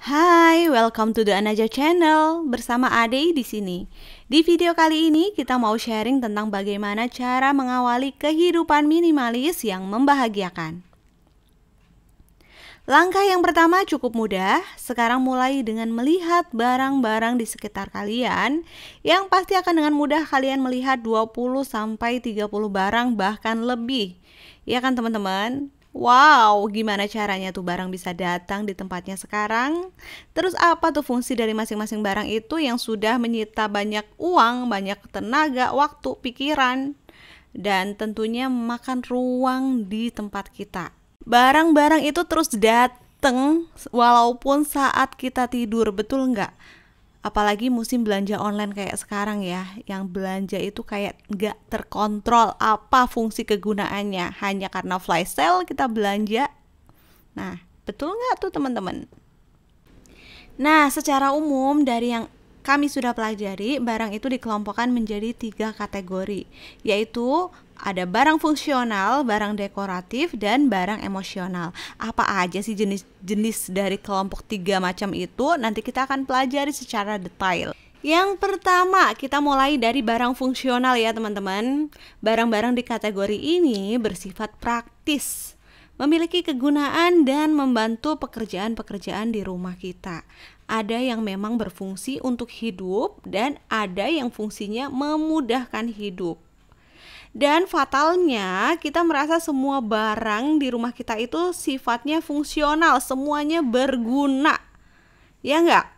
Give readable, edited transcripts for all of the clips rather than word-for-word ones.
Hai, welcome to the Anaja Channel. Bersama Ade di sini. Di video kali ini kita mau sharing tentang bagaimana cara mengawali kehidupan minimalis yang membahagiakan. Langkah yang pertama cukup mudah. Sekarang mulai dengan melihat barang-barang di sekitar kalian yang pasti akan dengan mudah kalian melihat 20 sampai 30 barang bahkan lebih. Ya kan teman-teman? Wow, gimana caranya tuh barang bisa datang di tempatnya sekarang? Terus apa tuh fungsi dari masing-masing barang itu yang sudah menyita banyak uang, banyak tenaga, waktu, pikiran, dan tentunya memakan ruang di tempat kita. Barang-barang itu terus datang walaupun saat kita tidur, betul nggak? Apalagi musim belanja online kayak sekarang ya, yang belanja itu kayak nggak terkontrol apa fungsi kegunaannya, hanya karena flash sale kita belanja. Nah, betul nggak tuh teman-teman? Nah, secara umum dari yang kami sudah pelajari, barang itu dikelompokkan menjadi 3 kategori, yaitu ada barang fungsional, barang dekoratif, dan barang emosional. Apa aja sih jenis-jenis dari kelompok 3 macam itu? Nanti kita akan pelajari secara detail. Yang pertama, kita mulai dari barang fungsional ya teman-teman. Barang-barang di kategori ini bersifat praktis, memiliki kegunaan dan membantu pekerjaan-pekerjaan di rumah kita. Ada yang memang berfungsi untuk hidup dan ada yang fungsinya memudahkan hidup. Dan fatalnya kita merasa semua barang di rumah kita itu sifatnya fungsional, semuanya berguna. Ya enggak?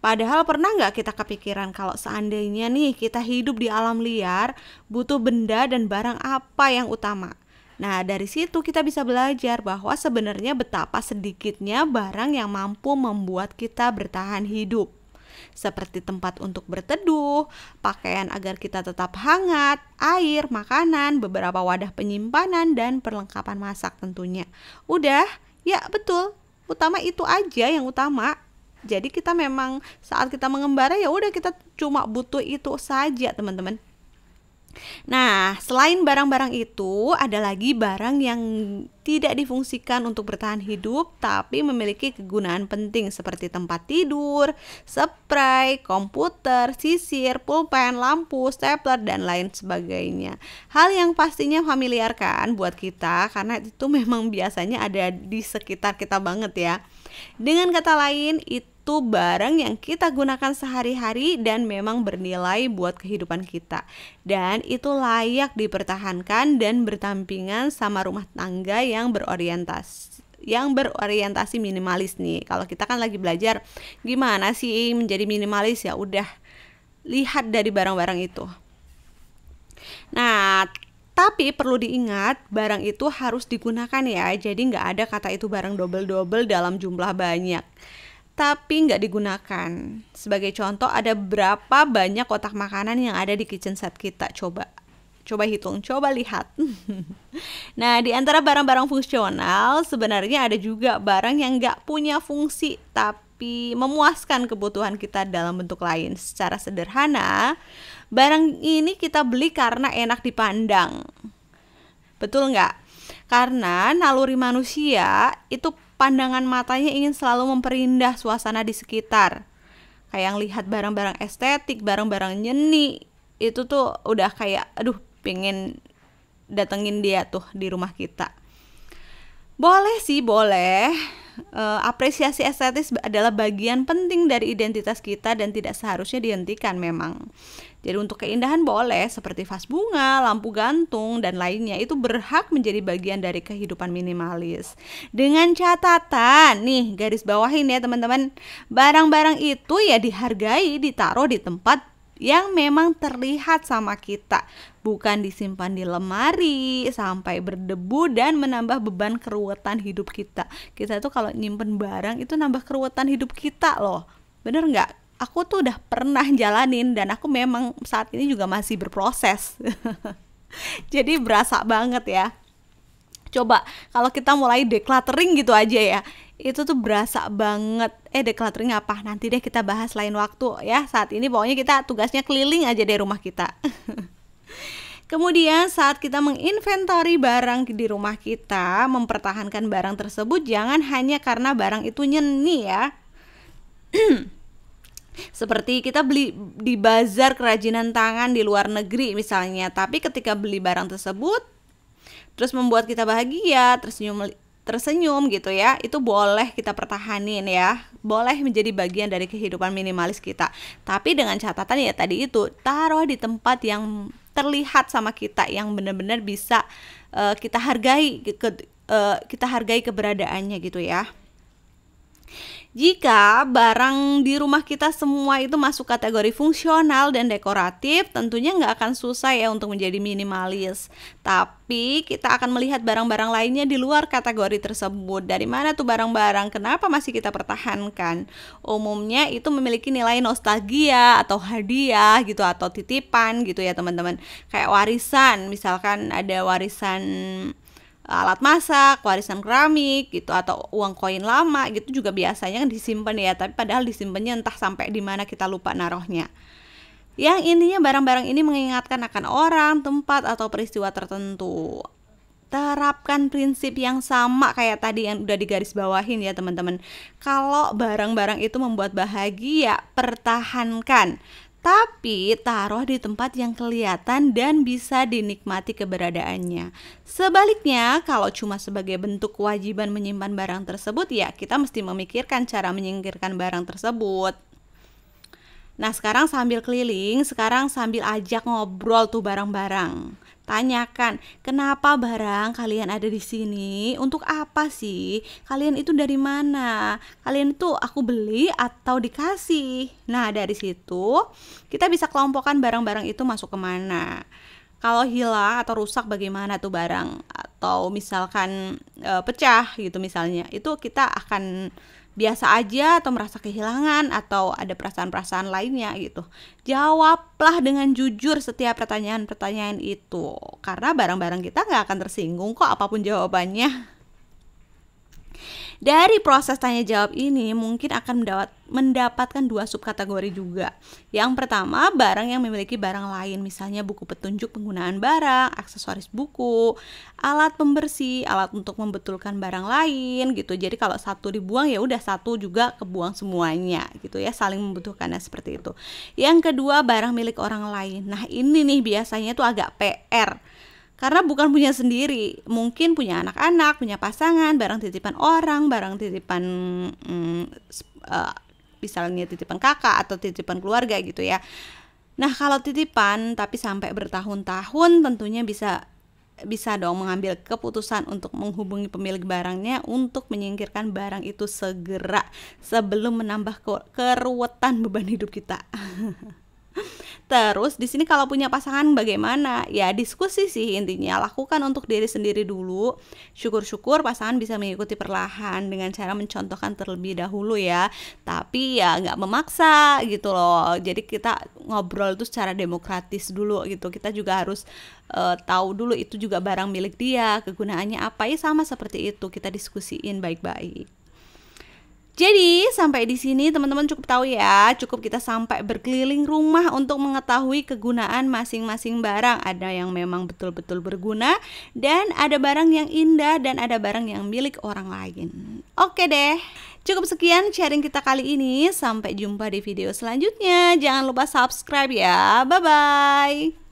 Padahal pernah nggak kita kepikiran kalau seandainya nih kita hidup di alam liar, butuh benda dan barang apa yang utama? Nah, dari situ kita bisa belajar bahwa sebenarnya betapa sedikitnya barang yang mampu membuat kita bertahan hidup. Seperti tempat untuk berteduh, pakaian agar kita tetap hangat, air, makanan, beberapa wadah penyimpanan, dan perlengkapan masak tentunya. Udah, ya betul, utama itu aja yang utama. Jadi kita memang saat kita mengembara ya udah kita cuma butuh itu saja teman-teman. Nah, selain barang-barang itu, ada lagi barang yang tidak difungsikan untuk bertahan hidup, tapi memiliki kegunaan penting seperti tempat tidur, spray, komputer, sisir, pulpen, lampu, stapler, dan lain sebagainya. Hal yang pastinya familiar kan buat kita, karena itu memang biasanya ada di sekitar kita banget ya. Dengan kata lain, itu barang yang kita gunakan sehari-hari dan memang bernilai buat kehidupan kita. Dan itu layak dipertahankan dan berdampingan sama rumah tangga yang berorientasi minimalis nih. Kalau kita kan lagi belajar gimana sih menjadi minimalis, ya udah lihat dari barang-barang itu. Nah, tapi perlu diingat, barang itu harus digunakan ya. Jadi nggak ada kata itu barang double-double dalam jumlah banyak tapi nggak digunakan. Sebagai contoh, ada berapa banyak kotak makanan yang ada di kitchen set kita? Coba hitung, coba lihat. Nah, di antara barang-barang fungsional, sebenarnya ada juga barang yang nggak punya fungsi, tapi memuaskan kebutuhan kita dalam bentuk lain. Secara sederhana, barang ini kita beli karena enak dipandang. Betul nggak? Karena naluri manusia itu pandangan matanya ingin selalu memperindah suasana di sekitar. Kayak yang lihat barang-barang estetik, barang-barang nyeni, itu tuh udah kayak aduh pengen datengin dia tuh di rumah kita. Boleh sih, boleh. Apresiasi estetis adalah bagian penting dari identitas kita dan tidak seharusnya dihentikan memang. Jadi untuk keindahan boleh, seperti vas bunga, lampu gantung, dan lainnya itu berhak menjadi bagian dari kehidupan minimalis. Dengan catatan, nih garis bawahin ya teman-teman, barang-barang itu ya dihargai, ditaruh di tempat yang memang terlihat sama kita, bukan disimpan di lemari sampai berdebu dan menambah beban keruwetan hidup kita. Kita tuh kalau nyimpen barang itu nambah keruwetan hidup kita loh, bener nggak? Aku tuh udah pernah jalanin dan aku memang saat ini juga masih berproses. Jadi berasa banget ya. Coba kalau kita mulai decluttering gitu aja ya, itu tuh berasa banget. Decluttering apa? Nanti deh kita bahas lain waktu ya. Saat ini pokoknya kita tugasnya keliling aja dari rumah kita. Kemudian saat kita menginventori barang di rumah kita, mempertahankan barang tersebut jangan hanya karena barang itu nyeni ya. Seperti kita beli di bazar kerajinan tangan di luar negeri misalnya, tapi ketika beli barang tersebut terus membuat kita bahagia, tersenyum gitu ya, itu boleh kita pertahanin ya, boleh menjadi bagian dari kehidupan minimalis kita. Tapi dengan catatan ya tadi itu, taruh di tempat yang terlihat sama kita, yang benar-benar bisa kita hargai, kita hargai keberadaannya gitu ya. Jika barang di rumah kita semua itu masuk kategori fungsional dan dekoratif, tentunya nggak akan susah ya untuk menjadi minimalis. Tapi kita akan melihat barang-barang lainnya di luar kategori tersebut. Dari mana tuh barang-barang? Kenapa masih kita pertahankan? Umumnya itu memiliki nilai nostalgia atau hadiah gitu, atau titipan gitu ya teman-teman. Kayak warisan, misalkan ada warisan alat masak, warisan keramik gitu, atau uang koin lama gitu juga biasanya kan disimpan ya, tapi padahal disimpannya entah sampai di mana kita lupa naruhnya. Yang intinya barang-barang ini mengingatkan akan orang, tempat, atau peristiwa tertentu. Terapkan prinsip yang sama kayak tadi yang udah digarisbawahin ya teman-teman. Kalau barang-barang itu membuat bahagia, pertahankan. Tapi taruh di tempat yang kelihatan dan bisa dinikmati keberadaannya. Sebaliknya, kalau cuma sebagai bentuk kewajiban menyimpan barang tersebut, ya kita mesti memikirkan cara menyingkirkan barang tersebut. Nah, sekarang sambil keliling, sekarang sambil ajak ngobrol tuh barang-barang. Tanyakan, kenapa barang kalian ada di sini? Untuk apa sih? Kalian itu dari mana? Kalian itu aku beli atau dikasih? Nah, dari situ kita bisa kelompokkan barang-barang itu masuk kemana. Kalau hilang atau rusak bagaimana tuh barang? Atau misalkan pecah gitu misalnya, itu kita akan biasa aja atau merasa kehilangan atau ada perasaan-perasaan lainnya gitu. Jawablah dengan jujur setiap pertanyaan-pertanyaan itu, karena barang-barang kita nggak akan tersinggung kok apapun jawabannya. Dari proses tanya jawab ini mungkin akan mendapatkan 2 subkategori juga. Yang pertama, barang yang memiliki barang lain, misalnya buku petunjuk penggunaan barang, aksesoris buku, alat pembersih, alat untuk membetulkan barang lain gitu. Jadi kalau satu dibuang ya udah satu juga kebuang semuanya gitu ya, saling membutuhkannya seperti itu. Yang kedua, barang milik orang lain. Nah, ini nih biasanya tuh agak PR. Karena bukan punya sendiri, mungkin punya anak-anak, punya pasangan, barang titipan orang, barang titipan misalnya titipan kakak atau titipan keluarga gitu ya. Nah, kalau titipan tapi sampai bertahun-tahun, tentunya bisa dong mengambil keputusan untuk menghubungi pemilik barangnya untuk menyingkirkan barang itu segera sebelum menambah keruwetan beban hidup kita. Terus di sini kalau punya pasangan bagaimana? Ya diskusi sih intinya, lakukan untuk diri sendiri dulu. Syukur-syukur pasangan bisa mengikuti perlahan dengan cara mencontohkan terlebih dahulu ya. Tapi ya nggak memaksa gitu loh. Jadi kita ngobrol itu secara demokratis dulu gitu. Kita juga harus tahu dulu itu juga barang milik dia, kegunaannya apa, ya sama seperti itu, kita diskusiin baik-baik. Jadi sampai di sini teman-teman cukup tahu ya, cukup kita sampai berkeliling rumah untuk mengetahui kegunaan masing-masing barang. Ada yang memang betul-betul berguna, dan ada barang yang indah, dan ada barang yang milik orang lain. Oke deh, cukup sekian sharing kita kali ini. Sampai jumpa di video selanjutnya. Jangan lupa subscribe ya, bye-bye.